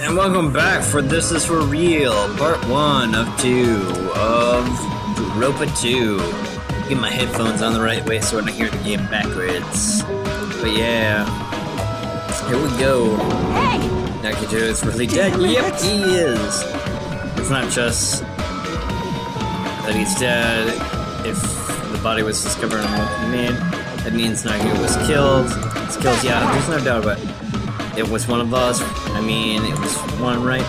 And welcome back for This Is For Real, part 1 of 2 of Danganronpa2. Get my headphones on the right way so I don't hear the game backwards. But yeah, here we go. Hey! Nagito is really dead. Yep, he is. It's not just that he's dead. If the body was discovered and what he made, that means Nagito was killed. It's killed, yeah, there's no doubt about it. It was one of us. I mean, it was one, right?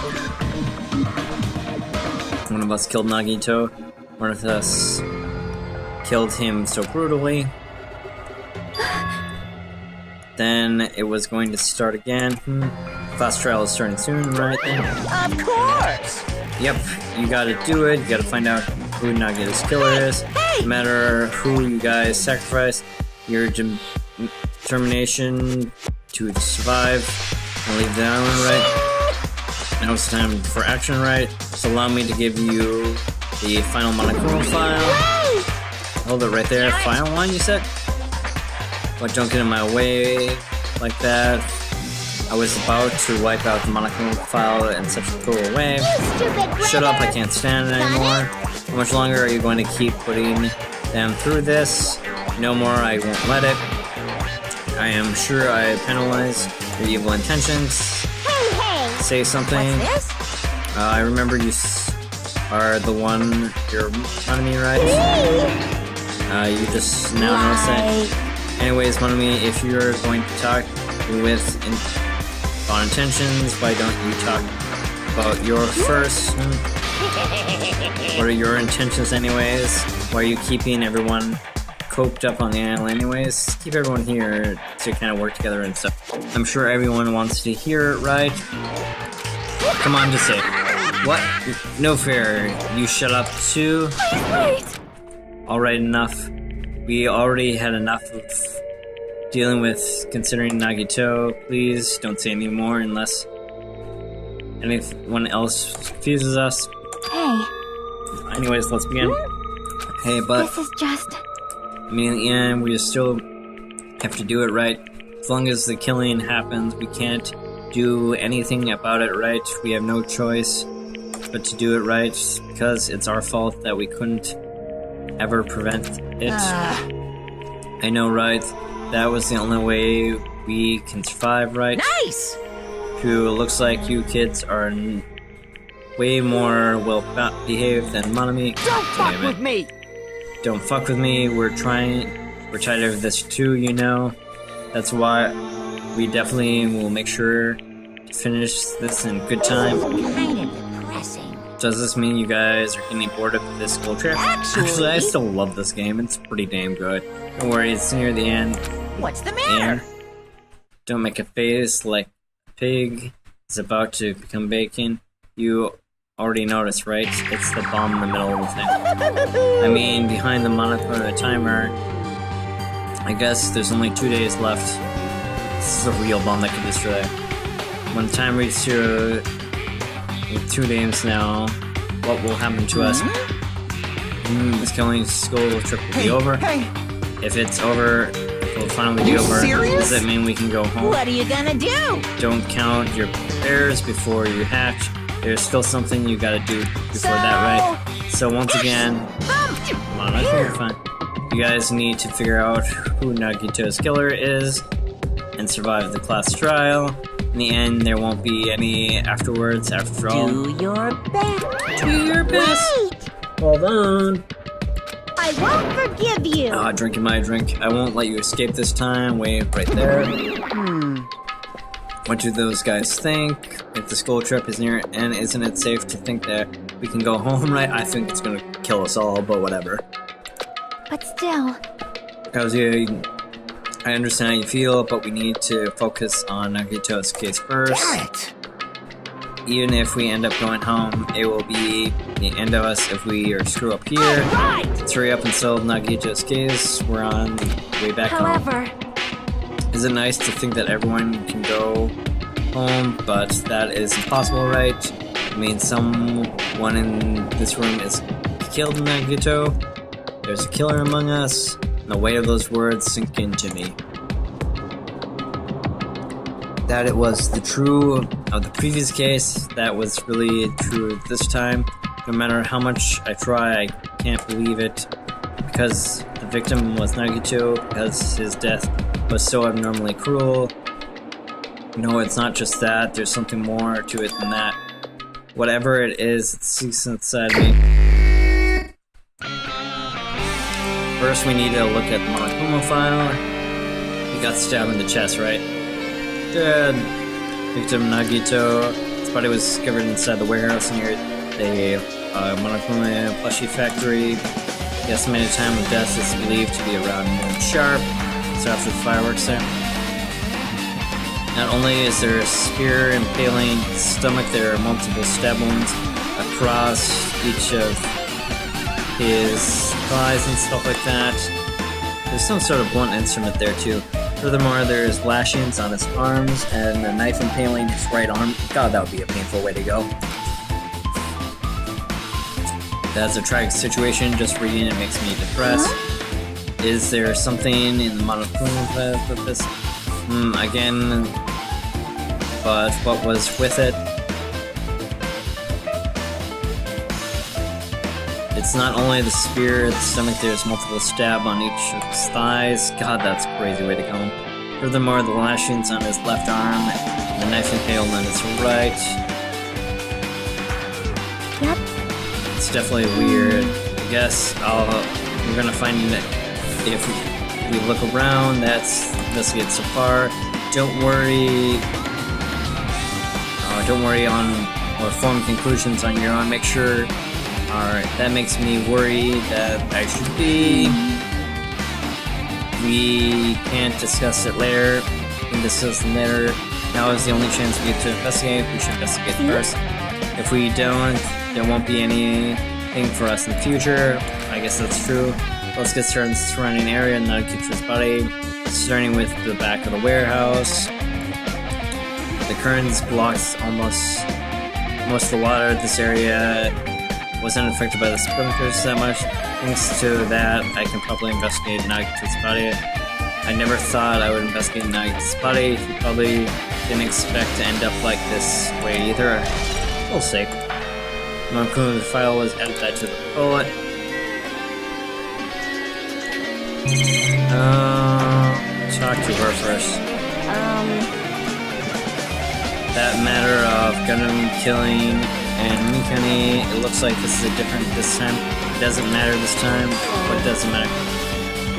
One of us killed Nagito. One of us killed him so brutally. Then it was going to start again. Class trial is starting soon, right? Of course! Yep, you gotta do it. You gotta find out who Nagito's killer is. No matter who you guys sacrifice, your determination to survive and leave the island, right? Now it's time for action, right? So allow me to give you the final monochrome file. Hold it right there. Final one, you said? But don't get in my way like that. I was about to wipe out the monochrome file in such a cruel way. Shut up, I can't stand it anymore. How much longer are you going to keep putting them through this? No more, I won't let it. I am sure I penalize your evil intentions. Hey! Say something. What's this? I remember you are the one you're telling me, right? You just now notice that. Anyways, Monami, if you're going to talk with on intentions, why don't you talk about your first? What are your intentions anyways? Why are you keeping everyone coped up on the island anyways? Keep everyone here to kind of work together and stuff. I'm sure everyone wants to hear it, right? Come on, just say it. What? No fair. You shut up too? Wait! Alright, enough. We already had enough of dealing with considering Nagito. Please don't say any more unless anyone else confuses us. Hey. Anyways, let's begin. Hey, but This is just... I mean, in the end, we still have to do it right. As long as the killing happens, we can't do anything about it, right? We have no choice but to do it right, because it's our fault that we couldn't ever prevent it. I know, right? That was the only way we can survive, right? Nice! Who looks like you kids are way more well-behaved than Monami. Don't fuck with me! Don't fuck with me, we're tired of this too, you know? That's why we definitely will make sure to finish this in good time. Kind of depressing. Does this mean you guys are getting bored of this school trip? Actually, I still love this game, it's pretty damn good. Don't worry, it's near the end. What's the matter? Don't make a face like a pig is about to become bacon. You already noticed, right? It's the bomb in the middle of the thing. I mean, behind the monochrome timer, I guess there's only 2 days left. This is a real bomb that can destroy it. When the time reaches 0, with 2 days now, what will happen to us? This killing school trip will be over. If it's over, it will finally be over. Serious? Does that mean we can go home? What are you gonna do? Don't count your prayers before you hatch. There's still something you gotta do before that, right? So once again, come on, I think you're fine. You guys need to figure out who Nagito's killer is and survive the class trial. In the end, there won't be any afterwards, after all. Do your best. Do your best! Wait! Hold on. I won't forgive you! Ah, drinking my drink. I won't let you escape this time. Wait, right there. What do those guys think? If the school trip is near, and isn't it safe to think that we can go home, right? I think it's gonna kill us all, but whatever. But still... I understand how you feel, but we need to focus on Nagito's case first. Damn it! Even if we end up going home, it will be the end of us if we are screw up here. Right. Let's hurry up and solve Nagito's case. We're on the way back However... home. Is it nice to think that everyone can go home, but that is impossible, right? I mean, someone in this room is killed Nagito. There's a killer among us. And the weight of those words sink into me. that it was the true of the previous case that was really true this time. No matter how much I try, I can't believe it, because the victim was Nagito, because his death was so abnormally cruel. No, it's not just that, there's something more to it than that. Whatever it is, it seeks inside me. First, we need to look at the Monokuma file. He got stabbed in the chest, right? Dead. Victim Nagito. His body was discovered inside the warehouse near the Monokuma plushie factory. The estimated time of death is believed to be around noon sharp, so after the fireworks there. Not only is there a spear impaling his stomach, there are multiple stab wounds across each of his thighs and stuff like that. There's some sort of blunt instrument there too. Furthermore, there's lashings on his arms and a knife impaling his right arm. God, that would be a painful way to go. That's a tragic situation. Just reading it makes me depressed. Is there something in the Monokuma with this? Again, but what was with it? It's not only the spear, the stomach, there's multiple stab on each of his thighs. God, that's a crazy way to go. Furthermore, the lashings on his left arm, and the knife impaled on his right. Yep. It's definitely weird. I guess we're gonna find that if we look around, that's investigate so far. Don't worry on or form conclusions on your own. Make sure. Alright, that makes me worry that I should be. We can't discuss it later. We can discuss it later. Now is the only chance we get to investigate. We should investigate first. If we don't, there won't be anything for us in the future. I guess that's true. Let's get started in the surrounding area and not get to his body. Starting with the back of the warehouse. The currents blocked most of the water. This area wasn't affected by the sprinklers that much. Thanks to that, I can probably investigate Nagito's body. I never thought I would investigate Nagito's body. He probably didn't expect to end up like this way either. We'll see. Monokuma's file was added to the bullet. Talk to her first. That matter of Gundam killing and Mikani, it looks like this is different this time. It doesn't matter this time. What doesn't matter?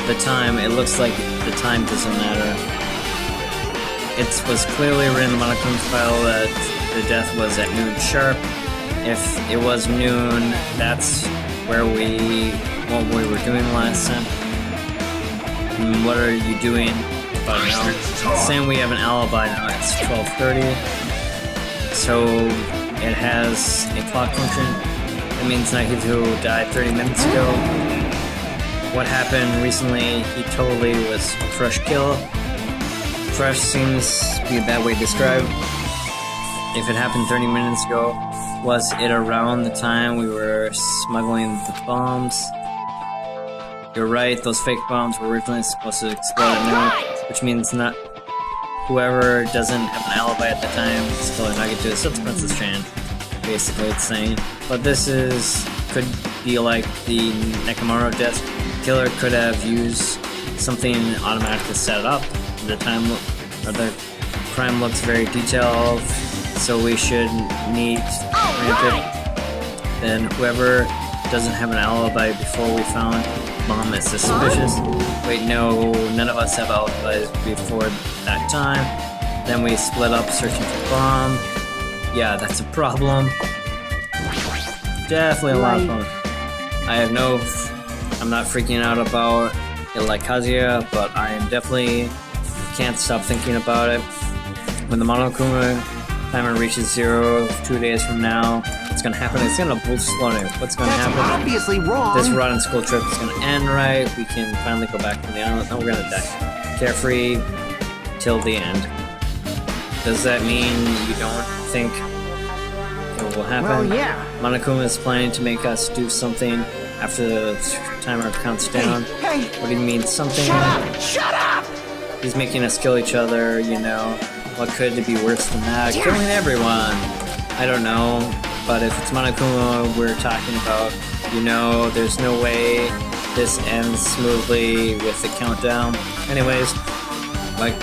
The time, it looks like the time doesn't matter. It was clearly written in the Monokuma file that the death was at noon sharp. If it was noon, that's what we were doing last time. And what are you doing about now? Saying we have an alibi now, it's 12:30. So it has a clock function. That means Nagito died 30 minutes ago. What happened recently, he totally was a fresh kill. Fresh seems to be a bad way to describe. If it happened 30 minutes ago, was it around the time we were smuggling the bombs? You're right, those fake bombs were originally supposed to explode at noon, which means not whoever doesn't have an alibi at the time is killing Nagito. Subsequences change. Basically, it's saying. But this could be like the Nekomaru death. Killer could have used something automatic to set it up. The crime looks very detailed, so we should need rampant. Then whoever doesn't have an alibi before we found bomb is suspicious. Wait, no, none of us have alibis before that time. Then we split up searching for bomb. Yeah, that's a problem. Definitely a lot of fun. I'm not freaking out about it like Kazuya, but I am definitely can't stop thinking about it. When the Monokuma timer reaches 0 2 days from now, what's gonna happen? It's gonna boost slower. What's gonna happen? Obviously wrong. This rotten school trip is gonna end right. We can finally go back to the island. No, we're gonna die. Carefree till the end. Does that mean you don't think it will happen? Well, yeah. Monokuma is planning to make us do something after the timer counts down. Hey! What do you mean something? Shut up! Shut up! He's making us kill each other, you know. what could be worse than that? Killing everyone! I don't know, but if it's Monokuma we're talking about, you know, there's no way this ends smoothly with the countdown. Anyways, like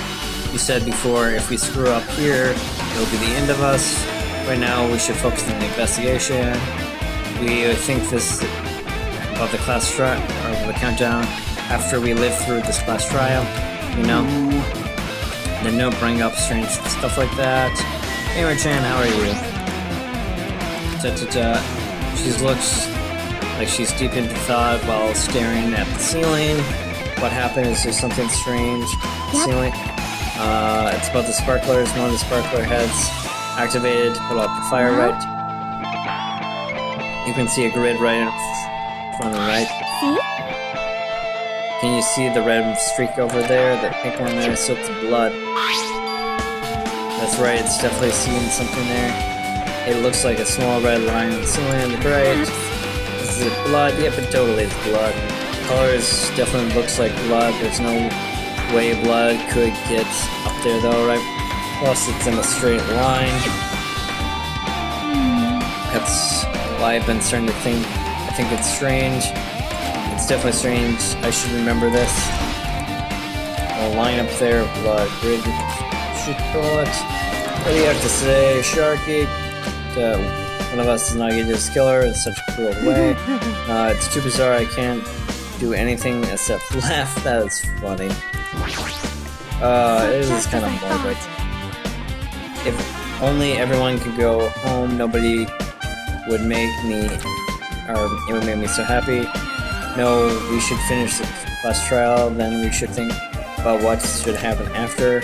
you said before, if we screw up here, it'll be the end of us. Right now, we should focus on the investigation. We think this about the class trial, or the countdown, after we live through this class trial, you know? Then don't bring up strange stuff like that. Anyway, Chan, how are you? She looks like she's deep into thought while staring at the ceiling. What happened? Is there something strange? The ceiling? It's about the sparklers. One of the sparkler heads activated to put out the fire right. You can see a grid right in front of the right. Can you see the red streak over there? The pink one there? So it's blood. That's right, it's definitely seeing something there. It looks like a small red line on the ceiling on the right. Is it blood? Yep, it totally is blood. Colors definitely looks like blood. There's no way blood could get up there though, right? Plus it's in a straight line. That's why I've been starting to think. I think it's strange. It's definitely strange. I should remember this. A line up there of blood. Grid. Should call it. What do you have to say, Sharky? One of us is not getting this killer in such a cruel way. It's too bizarre. I can't do anything except laugh. That is funny. It is kind of morbid. If only everyone could go home, nobody would make me, or it would make me so happy. No, we should finish the class trial, then we should think about what should happen after.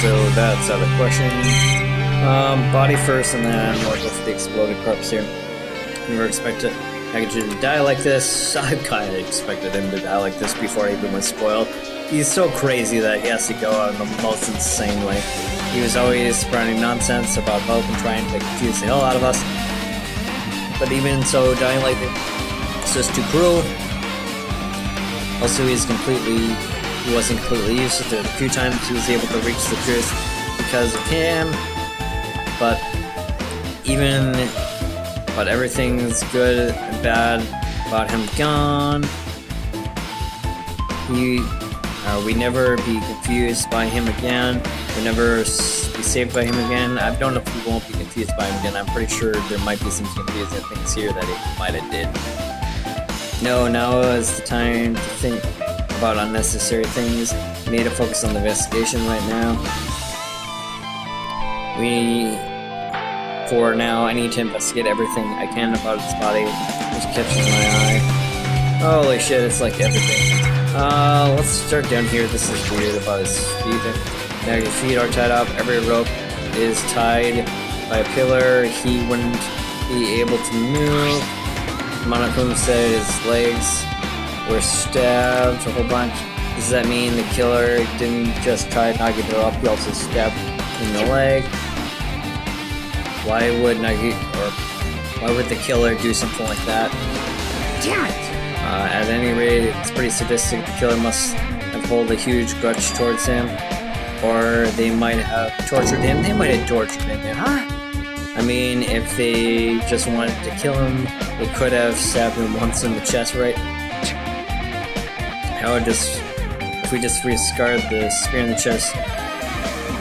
So that's out of question. Body first, and then we'll go for the exploded corpse here. Never expected Nagato to die like this. I kinda expected him to die like this before he even was spoiled. He's so crazy that he has to go out in the most insane way. He was always sprouting nonsense about hope and trying to confuse the hell out of us. But even so, dying like this is just too cruel. Also, he wasn't completely useless. The few times he was able to reach the truth because of him. But everything's good and bad about him gone. We never be confused by him again. We never be saved by him again. I don't know if we won't be confused by him again. I'm pretty sure there might be some confusing things here that he might have did. No, now is the time to think about unnecessary things. We need to focus on the investigation right now. For now, I need to investigate everything I can about his body, which catches my eye. Holy shit, it's like everything. Let's start down here. This is weird about his feet. Now his feet are tied up. Every rope is tied by a pillar. He wouldn't be able to move. Monokuma said his legs were stabbed a whole bunch. Does that mean the killer didn't just try Nagito up, he also stabbed in the leg? Why would the killer do something like that? Damn it! At any rate, it's pretty sadistic. The killer must have held a huge grudge towards him. Or they might have tortured him. They might have tortured him, huh? I mean, if they just wanted to kill him, they could have stabbed him once in the chest, right? If we just discard the spear in the chest,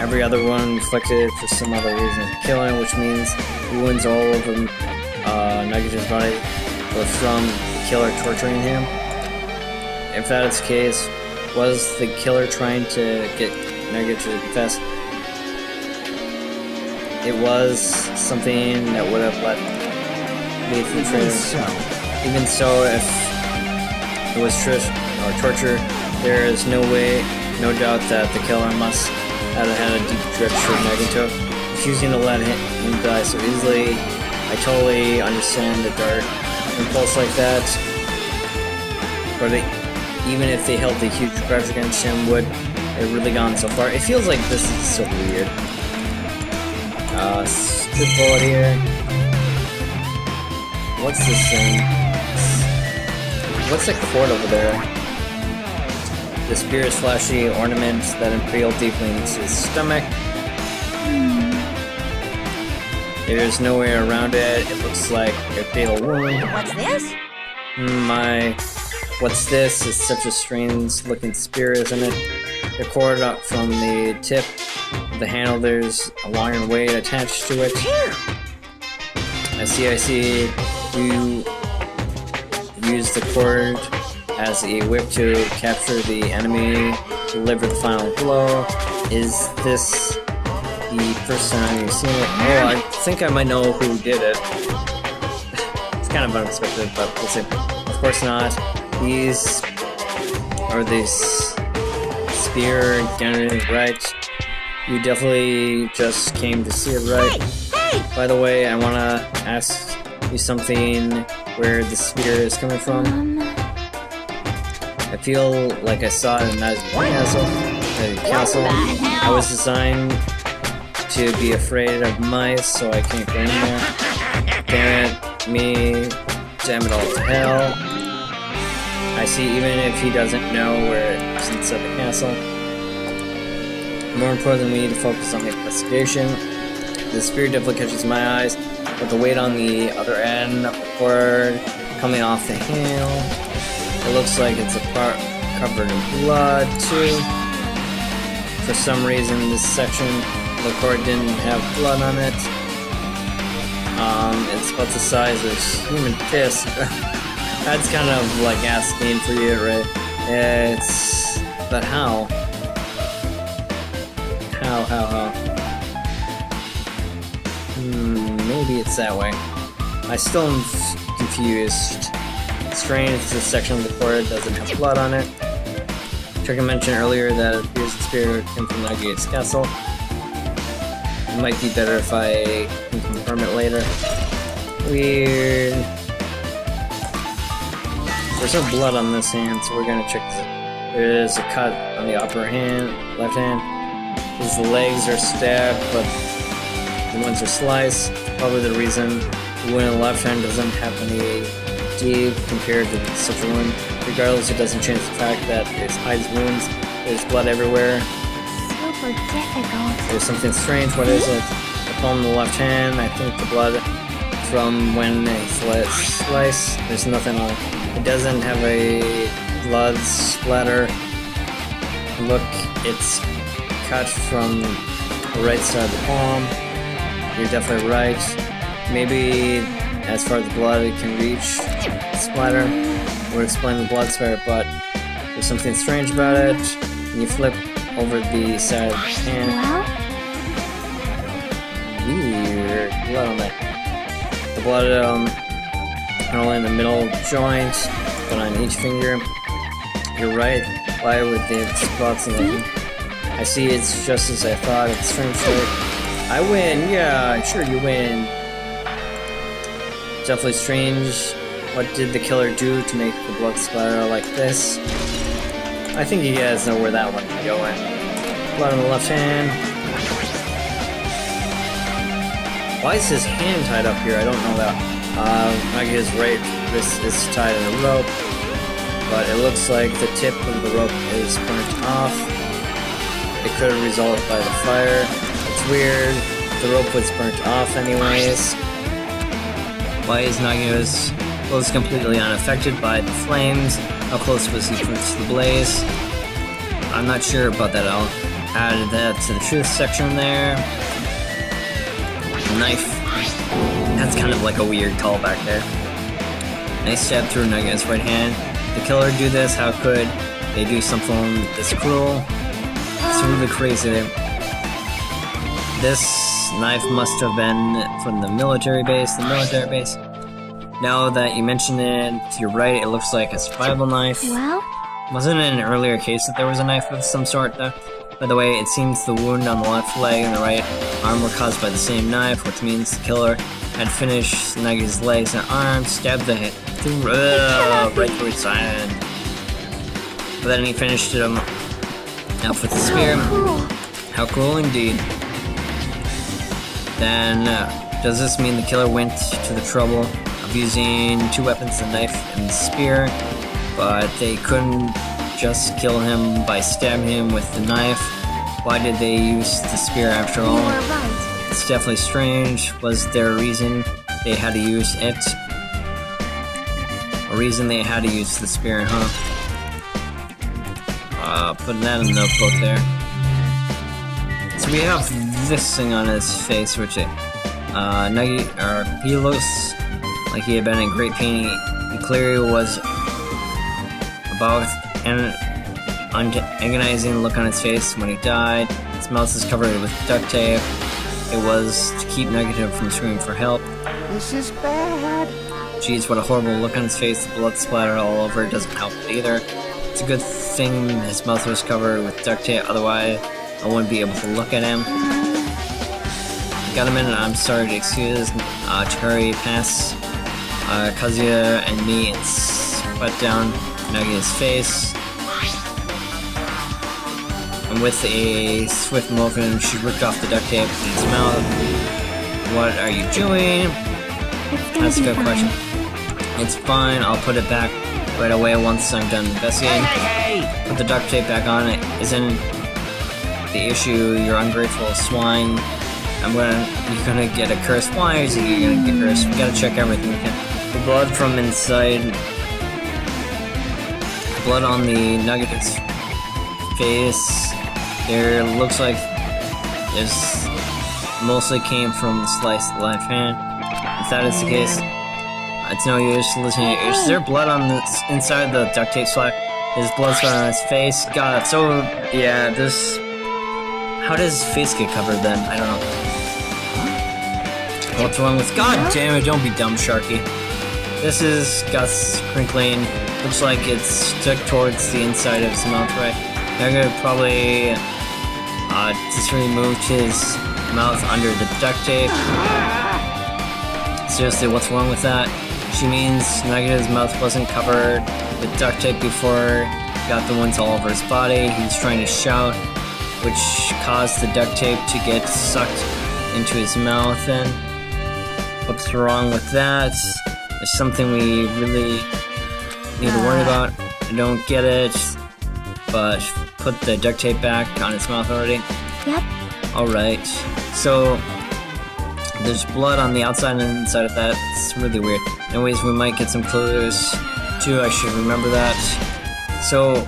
every other one inflicted for some other reason to kill him, which means wounds all over Nagito's body were from the killer torturing him. If that is the case, was the killer trying to get Nagito to confess? It was something that would have let me betray him. Even so, if it was torture, there is no doubt that the killer must have had a deep grudge for Nagito, refusing to let him die so easily. I totally understand the dark impulse like that, but even if they held a huge grudge against him, would it really gone so far? It feels like this is so weird. Good bullet here. What's this thing? What's that cord over there? The spear's flashy ornament that impaled deeply into his stomach. There's no way around it. It looks like a fatal wound. What's this? What's this? It's such a strange looking spear, isn't it? The cord up from the tip of the handle, there's a iron weight attached to it. I see. You use the cord as a whip to capture the enemy, deliver the final blow. Is this the first time you've seen it? Oh, I think I might know who did it. It's kind of unexpected, but we'll see. Of course not. These are the spear identity, right? You definitely just came to see it, right? Hey! By the way, I wanna ask you something where the spear is coming from. I feel like I saw it in that castle. I was designed to be afraid of mice, so I can't go in there. Damn it, me. Damn it all to hell. I see, even if he doesn't know where it is inside the castle. More important, we need to focus on the investigation. The spear definitely catches my eyes, but the weight on the other end of the cord coming off the handle. It looks like it's a part covered in blood, too. For some reason, this section of the cord didn't have blood on it. It's about the size of a human fist. That's kind of like asking for you, right? But how? How? Maybe it's that way. I still am confused. Strange, this section of the cord doesn't have blood on it. Trigger mentioned earlier that it appears the spear came from Nagi's castle. It might be better if I can confirm it later. Weird. There's no blood on this hand, so we're gonna check this. There is a cut on the upper hand, left hand. Because the legs are stabbed, but the ones are sliced. Probably the reason the wound in the left hand doesn't have any deep compared to such a wound. Regardless, it doesn't change the fact that it hides wounds. There's blood everywhere. Super difficult. There's something strange. What is it? The palm of the left hand. I think the blood from when they slice. There's nothing on it. It doesn't have a blood splatter. Look, it's cut from the right side of the palm. You're definitely right. Maybe as far as the blood it can reach splatter would explain the blood splatter, but there's something strange about it. When you flip over the side of the hand, weird blood on that. The blood not only in the middle joint, but on each finger. You're right. Why would they have spots in it? I see. It's just as I thought. It's strange. I win. Yeah, sure you win. Definitely strange. What did the killer do to make the blood splatter like this? I think you guys know where that one's going. Blood on the left hand. Why is his hand tied up here? I don't know that. I guess right wrist is tied in a rope, but it looks like the tip of the rope is burnt off. It could have resulted by the fire. It's weird. The rope was burnt off anyways. Why is Nagi's clothes completely unaffected by the flames? How close was he to the blaze? I'm not sure about that. I'll add that to the truth section there. Knife. That's kind of like a weird callback there. Nice stab through Nagi's right hand. The killer do this? How could they do something this cruel? It's really crazy there. This knife must have been from the military base. Now that you mention it, you're right, it looks like a survival knife. Well? Wasn't it an earlier case that there was a knife of some sort though? By the way, it seems the wound on the left leg and the right arm were caused by the same knife, which means the killer had finished Nagi's legs and arms, stabbed the hit right through its side. But then he finished him off with the spear. How cruel indeed. Then, does this mean the killer went to the trouble of using two weapons, the knife and the spear, but they couldn't just kill him by stabbing him with the knife? Why did they use the spear after You all? are right. It's definitely strange. Was there a reason they had to use it? A reason they had to use the spear, huh? Putting that in the notebook there. So we have this thing on his face, which he looks like he had been in great pain. He clearly was about an agonizing look on his face when he died. His mouth is covered with duct tape. It was to keep Negative from screaming for help. This is bad. Jeez, what a horrible look on his face. The blood splattered all over. It doesn't help it either. It's a good thing his mouth was covered with duct tape, otherwise I wouldn't be able to look at him. Got a minute? I'm sorry to excuse to hurry past Kazuya and me and spat down Nagita's face. And with a swift motion, she ripped off the duct tape in his mouth. What are you doing? That's a good question. It's fine, I'll put it back right away once I'm done investigating. Put the duct tape back on. It isn't the issue, you're ungrateful swine. You're gonna get a curse. Why is he gonna get cursed? We gotta check everything we can. The blood from inside. Blood on the Nugget's face. There looks like this mostly came from the sliced left hand. If that is the case, it's no use listening. Is there blood on the inside the duct tape slap? His blood spot on his face. God, so yeah, this. How does his face get covered then? I don't know. What's wrong with? God damn it! Don't be dumb, Sharky. This is Gus crinkling. Looks like it's stuck towards the inside of his mouth, right? They're gonna probably just removed his mouth under the duct tape. Seriously, what's wrong with that? She means Negative's mouth wasn't covered with duct tape before he got the ones all over his body. He's trying to shout, which caused the duct tape to get sucked into his mouth. And what's wrong with that? There's something we really need to worry about. I don't get it, but put the duct tape back on his mouth already. Yep. Alright, so there's blood on the outside and inside of that. It's really weird. Anyways, we might get some clues too. I should remember that. So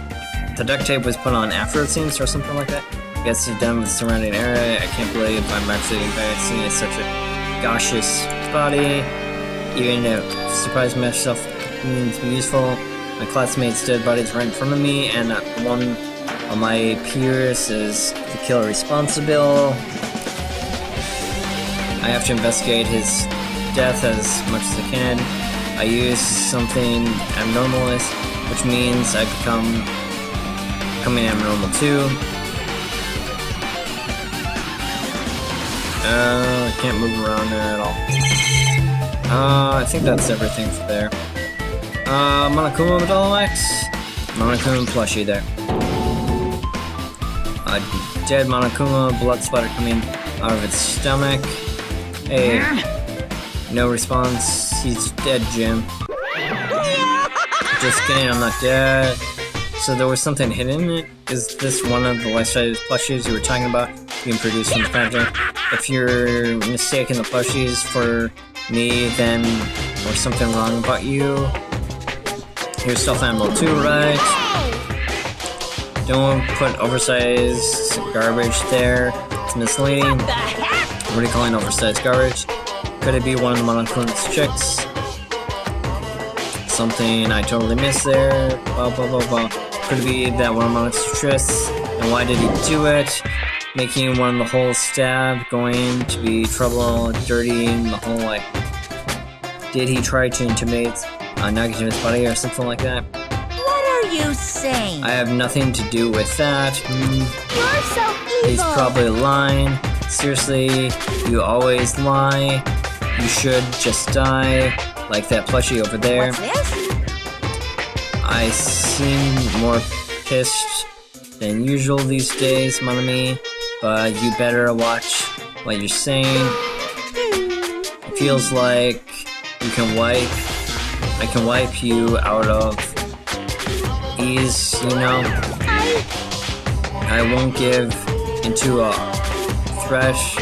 the duct tape was put on after it seems, or something like that. I guess it's done with the surrounding area. I can't believe I'm actually seeing such a gaseous body. Even if surprised myself means be useful. My classmate's dead body's right in front of me, and one of my peers is the killer responsible. I have to investigate his death as much as I can. I use something abnormal, which means I becoming abnormal too. I can't move around there at all. I think that's everything for there. Monokuma Metalax? Monokuma plushie there. Dead Monokuma, blood splatter coming out of its stomach. Hey, no response. He's dead, Jim. Just kidding, I'm not dead. So there was something hidden in it? Is this one of the life-size plushies you were talking about being produced from the factory? If you're mistaking the plushies for me, then there's something wrong about you. You're stuffed animal too, right? Don't put oversized garbage there. It's misleading. What are you calling oversized garbage? Could it be one of the Monokuma's chicks? Something I totally missed there. Blah blah blah blah. Could it be that one of Monokuma's tricks? And why did he do it? Making one of the whole stab going to be trouble, dirtying the whole like. Did he try to intimidate Nagative's body or something like that? What are you saying? I have nothing to do with that. You're so evil. He's probably lying. Seriously, you always lie. You should just die, like that plushie over there. What's this? I seem more pissed than usual these days, Monami, but you better watch what you're saying. It feels like I can wipe you out of ease, you know. I won't give into a thresh.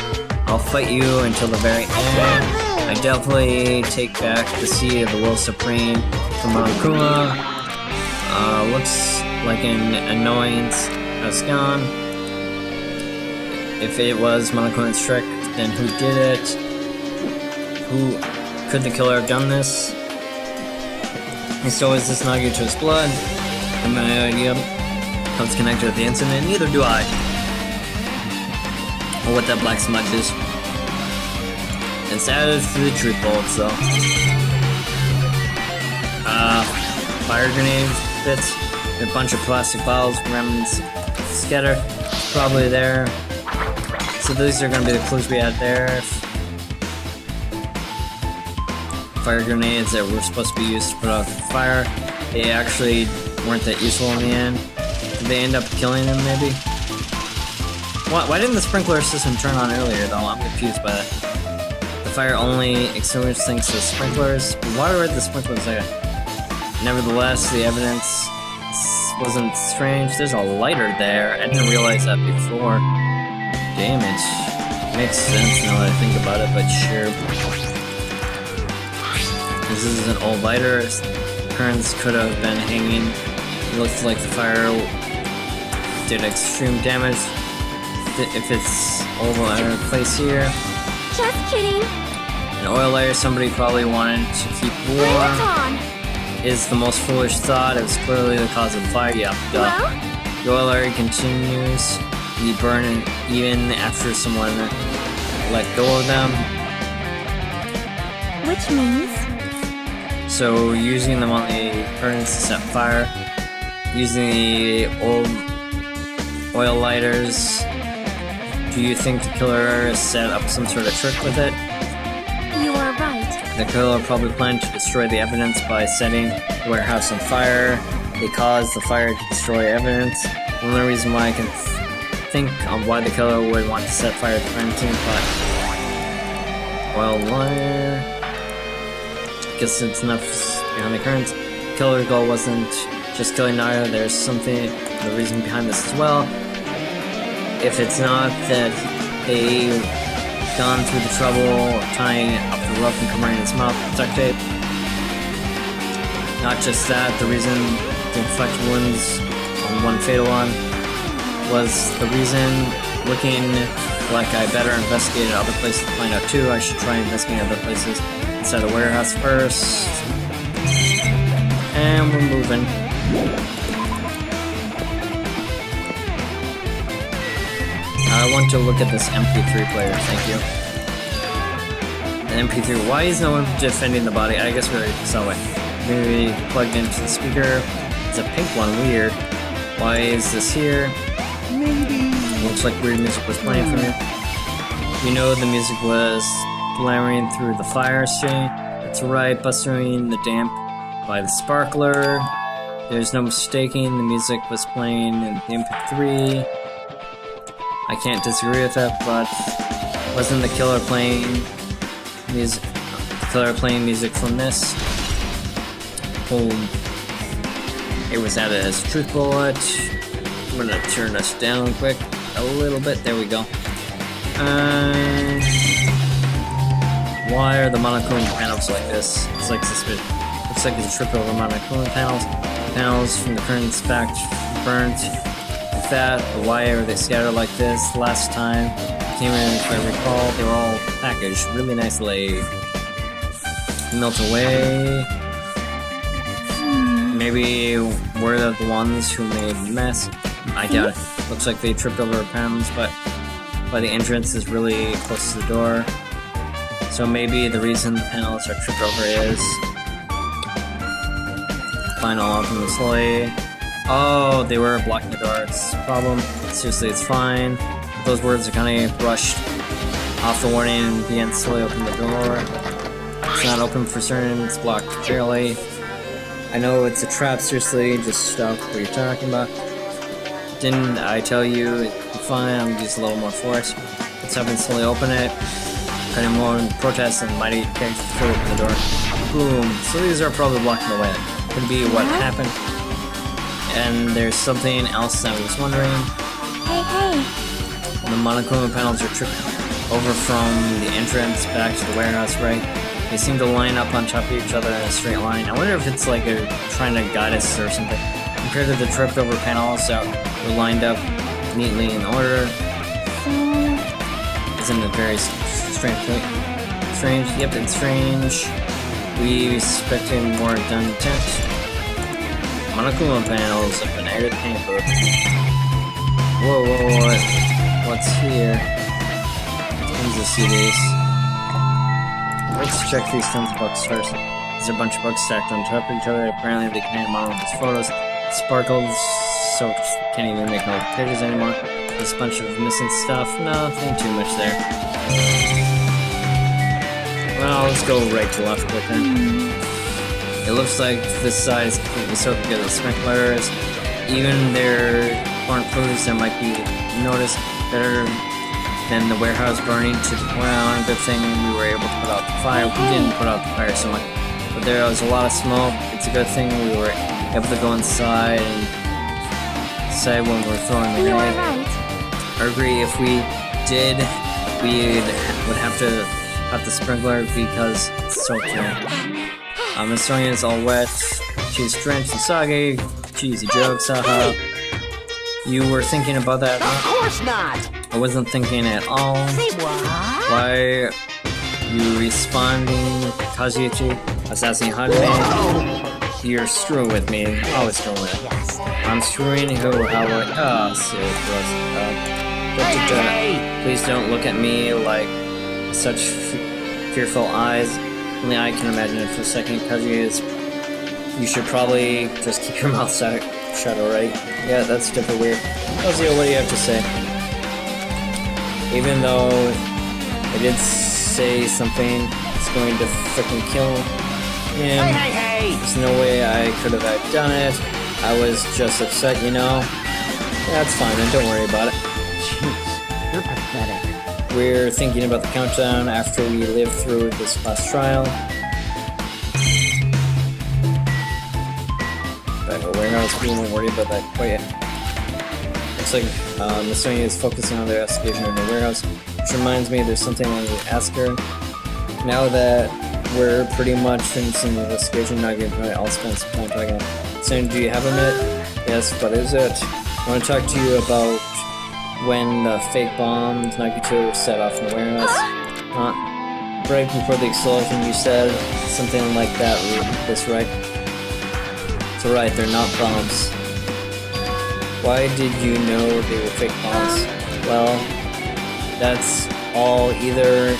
I'll fight you until the very end. I definitely take back the seat of the Will Supreme from Monokuma. Looks like an annoyance has gone. If it was Monokuma's trick, then who did it? Who could the killer have done this? He still has this Nagi to his blood. And my idea how it's connected with the incident, neither do I. Or what that black smudge is. It's added to the truth bullets though. Fire grenade bits. A bunch of plastic bottles, remnants scatter. Probably there. So these are gonna be the clues we had there. Fire grenades that were supposed to be used to put out the fire. They actually weren't that useful in the end. Did they end up killing him maybe? Why didn't the sprinkler system turn on earlier though? I'm confused by that. The fire only extinguished thanks to the sprinklers. Why were the sprinklers there? Nevertheless, the evidence wasn't strange. There's a lighter there. I didn't realize that before. Damage. Makes sense now that I think about it, but sure. This is an old lighter. Currents could have been hanging. It looks like the fire did extreme damage. If it's old lighter place here. Just kidding. An oil lighter somebody probably wanted to keep Bring it warm. on. Is the most foolish thought. It was clearly the cause of the fire. Yeah, duh. Well? The oil lighter continues to be burning even after someone let go of them. Which means? So using them on the curtains to set fire, using the old oil lighters, do you think the killer set up some sort of trick with it? You are right. The killer probably planned to destroy the evidence by setting the warehouse on fire. They caused the fire to destroy evidence. The only reason why I can think on why the killer would want to set fire to the crime scene, but oil lighter. Guess it's enough behind the curtains. Killer's goal wasn't just killing Naga. There's something, the reason behind this as well. If it's not that they've gone through the trouble of tying up the rope and covering his mouth with duct tape. Not just that, the reason the infected wounds on one fatal one was the reason. Looking like I better investigate other places to find out too. I should try investigating other places inside the warehouse first. And we're moving. I want to look at this MP3 player, thank you. The MP3, why is no one defending the body? I guess we already saw it. Maybe plugged into the speaker. It's a pink one, weird. Why is this here? Maybe. Looks like weird music was playing from it. You know the music was blaring through the fire scene. That's right, bustling the damp by the sparkler. There's no mistaking, the music was playing in the MP3. I can't disagree with that, but wasn't the killer playing music? The killer playing music from this? Boom. It was added as truth bullet. I'm gonna turn us down quick a little bit. There we go. Why are the Monokuma panels like this? It's like suspicious. Looks like it's a trip over Monokuma panels. Panels from the curtains back burnt. With that, why are they scattered like this? Last time I came in, if I recall, they were all packaged really nicely. Melt away. Maybe we're the ones who made the mess. I doubt it. Looks like they tripped over panels, but the entrance is really close to the door. So maybe the reason the panels are tripped over is final open the slowly. Oh, they were blocking the door. It's a problem. Seriously, it's fine. Those words are kind of brushed off the warning and began to slowly open the door. It's not open for certain. It's blocked barely. I know it's a trap. Seriously, just stop what you're talking about. Didn't I tell you it'd be fine? I'm gonna use a little more force. Let's have him slowly open it. Cutting more protest and mighty kick to open the door. Boom. So these are probably blocking the way. Could be what happened. And there's something else I was wondering. Hey. The Monokuma panels are tripped over from the entrance back to the warehouse, right? They seem to line up on top of each other in a straight line. I wonder if it's like trying to guide us or something. Compared to the tripped over panels that were lined up neatly in order. Isn't it very strange? Strange? Yep, it's strange. We expected more done intent. Monokuma panels of an added paper. Whoa, what's here? Tons of CDs. Let's check these tons of books first. There's a bunch of books stacked on top of each other. Apparently they contain Monokuma's photos. Sparkles, so can't even make out the pages anymore. There's a bunch of missing stuff. Nothing too much there. Well, let's go right to left quicker. It looks like this side is completely soaked with sprinklers. Even their foreign foods that might be noticed better than the warehouse burning to the ground. Good thing we were able to put out the fire. We didn't put out the fire so much, but there was a lot of smoke. It's a good thing we were able to go inside and say when we were throwing the You are grenade. right. I agree. If we did, we would have to cut the sprinkler because it's so cold. Miss Sonia is all wet. She's drenched and soggy. Cheesy jokes, haha. You were thinking about that, Of huh? course not. I wasn't thinking at all. Say what? Why you responding, Kazuichi? Assassin Hajime? You're screwing with me. Always screwing with me. Yes. I'm screwing who, how, what? Oh, sick. Please don't look at me like such fearful eyes. Only I can imagine it for a second. Kazuya, you should probably just keep your mouth shut, alright? Yeah, that's super weird. Kazuya, what do you have to say? Even though I did say something that's going to freaking kill him, Hey. there's no way I could have done it. I was just upset, you know? That's fine, and don't worry about it. Jeez, you're pathetic. We're thinking about the countdown after we live through this last trial. Back at the warehouse, we won't worry about that quite yet. Looks like Miss Sonia is focusing on their investigation in the warehouse, which reminds me there's something I need to ask her. Now that we're pretty much finishing the investigation, not going to I'll spend some time talking. Sonia, do you have a minute? Yes, what is it? I want to talk to you about when the fake bombs Nagito set off in the warehouse. Right before the explosion, you said something like that. That's right. It's right, they're not bombs. Why did you know they were fake bombs? Well, that's all. Either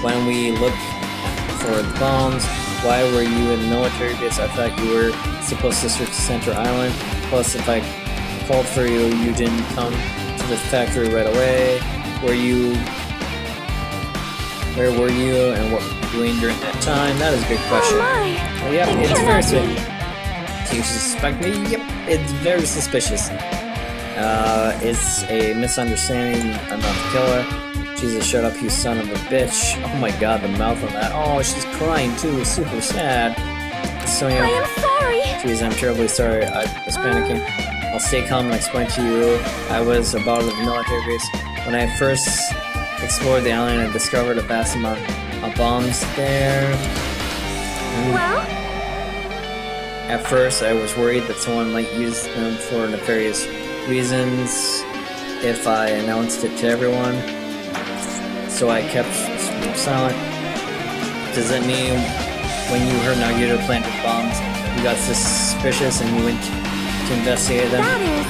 when we looked for the bombs, why were you in the military base? I thought you were supposed to search Center Island. Plus, if I called for you, you didn't come to the factory right away. Where were you and what were you doing during that time? That is a good question. Oh my! Well, yep, it's Cannot very be. suspicious. Do you suspect me? Yep, it's very suspicious. It's a misunderstanding. I'm not the killer. Jesus, shut up, you son of a bitch. Oh my god, the mouth on that. Oh, she's crying too. It's super sad. Sonia. I am sorry! Jeez, I'm terribly sorry. I was panicking. I'll stay calm and explain to you. I was about the military base. When I first explored the island, I discovered a vast amount of bombs there. Well? At first, I was worried that someone might use them for nefarious reasons if I announced it to everyone. So I kept silent. Does that mean when you heard Nagito planted bombs, you got suspicious and you went to investigate them? That is...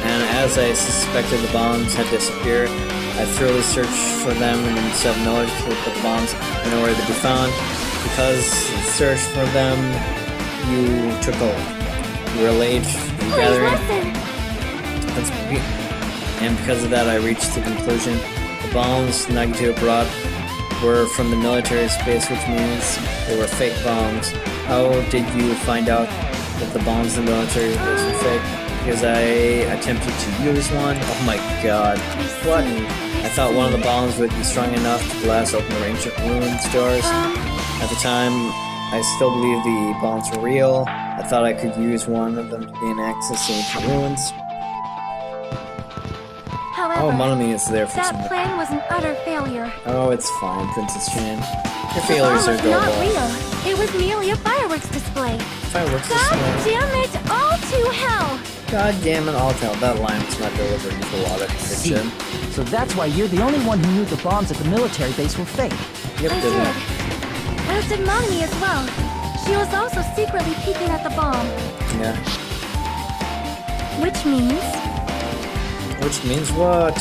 And as I suspected the bombs had disappeared, I thoroughly searched for them in sub-knowledge to put the bombs in order to be found. Because the search for them, you took over. You were late in gathering. And because of that, I reached the conclusion the bombs Nagito brought were from the military space, which means they were fake bombs. How did you find out that the bombs in the military base were fake? Because I attempted to use one. Oh my god. What? I thought one of the bombs would be strong enough to blast open the ancient ruins doors. At the time, I still believe the bombs were real. I thought I could use one of them to gain access to ancient ruins. However, Oh, Monami is there for some that plan was an utter failure. Oh, it's fine, Princess Chan. Your The failures bomb are was not doable. real. It was merely a fireworks display. Fireworks God display. damn it! All to hell! God damn it, I'll tell. That line was not delivered with a lot of See, conviction. so that's why you're the only one who knew the bombs at the military base were fake. Yep, I didn't did. As did Mommy as well. She was also secretly peeking at the bomb. Yeah. Which means... Which means what?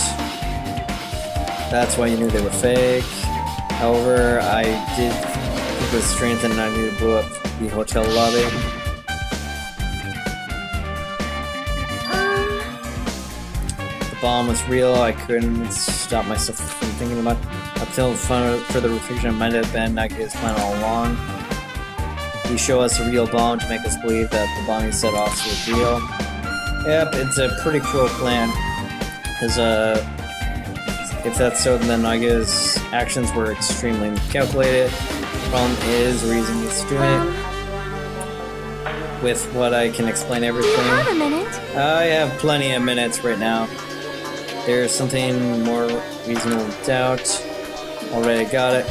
That's why you knew they were fake. However, I did think with strength and I knew to blow up the hotel lobby. The bomb was real. I couldn't stop myself from thinking about it. Until further reflection, it might have been Naga's plan all along. He showed us a real bomb to make us believe that the bomb he set off was real. Yep, it's a pretty cruel plan. Because, if that's so, then Naga's actions were extremely calculated. The problem is the reason he's doing it. With what I can explain Do you everything. have a minute? I have plenty of minutes right now. There's something more reasonable doubt. Already got it.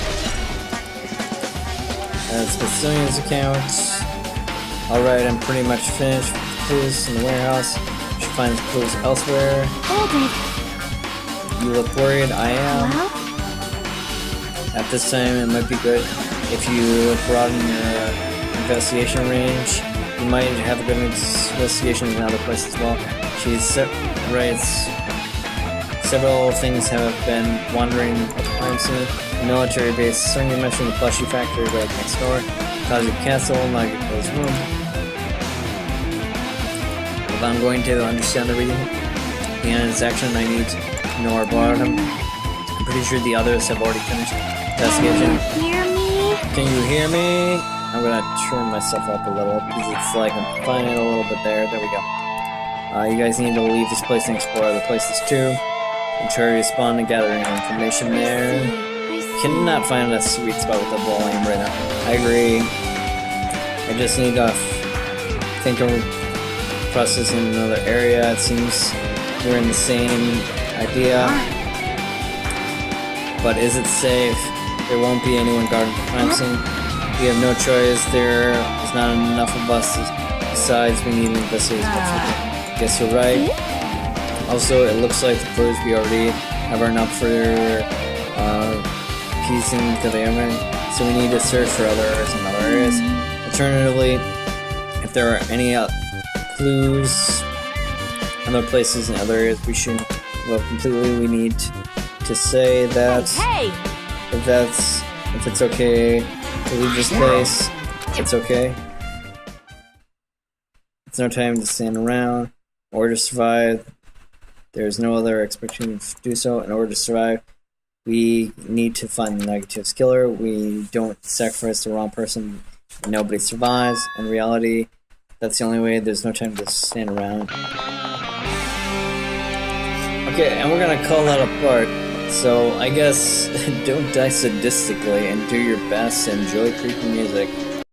That's Brazilian's account. Alright, I'm pretty much finished with the clues in the warehouse. Should find clues elsewhere. Hold it. You look worried, I am. Well, At this time, it might be good if you broaden your investigation range. You might have a good investigation in other places as well. She writes, several things have been wandering at the crime scene. The military base, certainly mentioned the plushie factory right next door. Kazu Castle, Nagiko's room. If I'm going to understand the reading and its action, I need to know about him. I'm pretty sure the others have already finished investigation. hear me? Can you hear me? I'm gonna turn myself up a little because it's like I'm finding it a little bit there. There we go. You guys need to leave this place and explore other places too. And try to respond and gathering information there. I see. Cannot find a sweet spot with the volume right now. I agree. I just need to think of process in another area. It seems we're in the same idea. But is it safe? There won't be anyone guarding the crime scene. We have no choice. There is not enough of us. Besides, we need investigators. Guess you're right. Also, it looks like the clues we already have are enough for piecing together. So we need to search for others in other areas. Alternatively, if there are any clues, other places in other areas, we should. Well, completely. We need to say that Hey! if it's okay to leave this place, it's okay. It's no time to stand around or to survive. There's no other opportunity to do so. In order to survive, we need to find the negative killer. We don't sacrifice the wrong person. Nobody survives. In reality, that's the only way. There's no time to stand around. Okay, and we're gonna call that a part. So I guess don't die sadistically and do your best to enjoy creepy music.